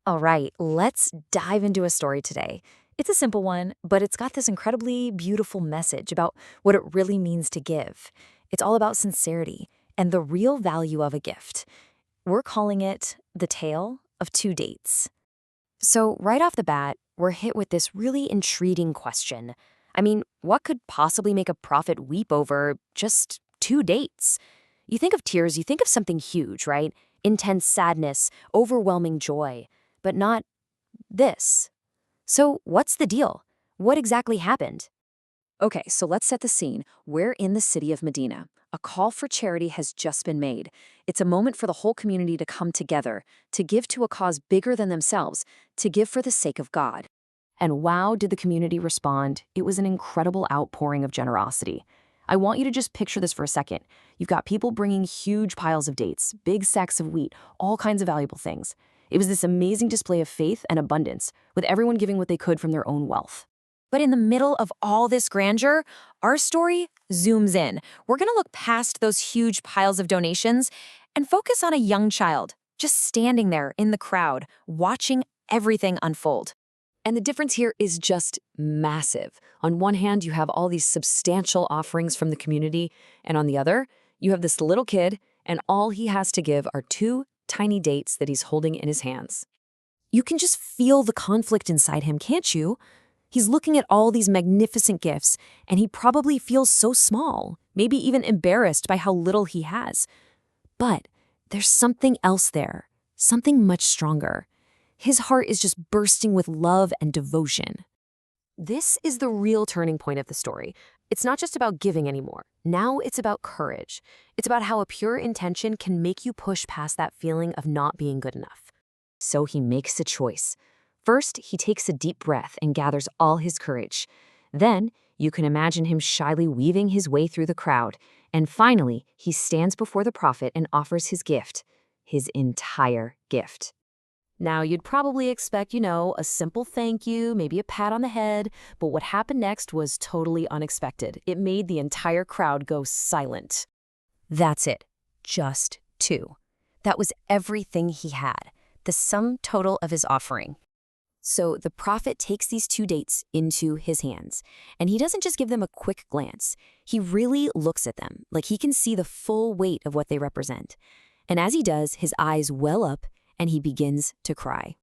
All right, let's dive into a story today. It's a simple one, but it's got this incredibly beautiful message about what it really means to give. It's all about sincerity and the real value of a gift. We're calling it The Tale of Two Dates. So, right off the bat, we're hit with this really intriguing question. I mean, what could possibly make a prophet weep over just two dates? You think of tears, you think of something huge, right? Intense sadness, overwhelming joy, but not this. So, what's the deal? What exactly happened? Okay, so let's set the scene. We're in the city of Medina. A call for charity has just been made. It's a moment for the whole community to come together, to give to a cause bigger than themselves, to give for the sake of God. And wow, did the community respond. It was an incredible outpouring of generosity. I want you to just picture this for a second. You've got people bringing huge piles of dates, big sacks of wheat, all kinds of valuable things. It was this amazing display of faith and abundance, with everyone giving what they could from their own wealth. But in the middle of all this grandeur, our story zooms in. We're going to look past those huge piles of donations and focus on a young child, just standing there in the crowd, watching everything unfold. And the difference here is just massive. On one hand, you have all these substantial offerings from the community, and on the other, you have this little kid, and all he has to give are two tiny dates that he's holding in his hands. You can just feel the conflict inside him, can't you? He's looking at all these magnificent gifts, and he probably feels so small, maybe even embarrassed by how little he has. But there's something else there, something much stronger. His heart is just bursting with love and devotion. This is the real turning point of the story. It's not just about giving anymore. Now it's about courage. It's about how a pure intention can make you push past that feeling of not being good enough. So he makes a choice. First, he takes a deep breath and gathers all his courage. Then, you can imagine him shyly weaving his way through the crowd. And finally, he stands before the prophet and offers his gift, his entire gift. Now, you'd probably expect, a simple thank you, maybe a pat on the head, but what happened next was totally unexpected. It made the entire crowd go silent. That's it. Just two. That was everything he had, the sum total of his offering. So the prophet takes these two dates into his hands, and he doesn't just give them a quick glance. He really looks at them, like he can see the full weight of what they represent. And as he does, his eyes well up, and he begins to cry.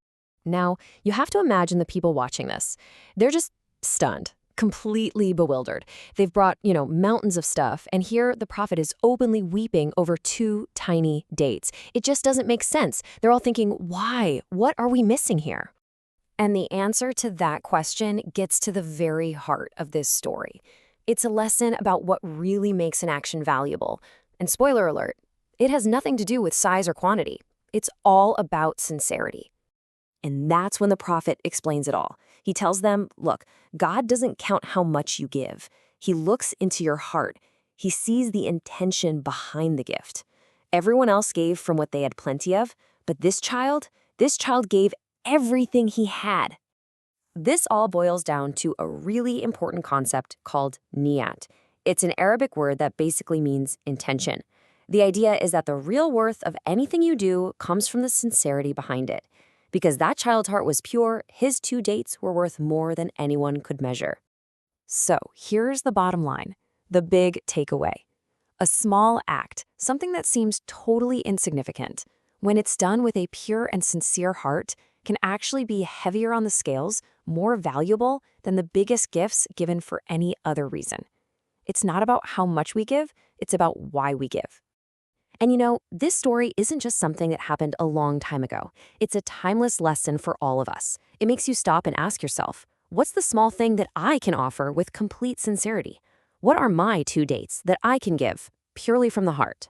Now, you have to imagine the people watching this. They're just stunned, completely bewildered. They've brought, mountains of stuff, and here the prophet is openly weeping over two tiny dates. It just doesn't make sense. They're all thinking, why? What are we missing here? And the answer to that question gets to the very heart of this story. It's a lesson about what really makes an action valuable. And spoiler alert, it has nothing to do with size or quantity. It's all about sincerity. And that's when the prophet explains it all. He tells them, look, God doesn't count how much you give. He looks into your heart. He sees the intention behind the gift. Everyone else gave from what they had plenty of, but this child gave everything he had. This all boils down to a really important concept called niyat. It's an Arabic word that basically means intention. The idea is that the real worth of anything you do comes from the sincerity behind it. Because that child's heart was pure, his two dates were worth more than anyone could measure. So here's the bottom line, the big takeaway. A small act, something that seems totally insignificant, when it's done with a pure and sincere heart, can actually be heavier on the scales, more valuable than the biggest gifts given for any other reason. It's not about how much we give, it's about why we give. And this story isn't just something that happened a long time ago. It's a timeless lesson for all of us. It makes you stop and ask yourself, what's the small thing that I can offer with complete sincerity? What are my two dates that I can give purely from the heart?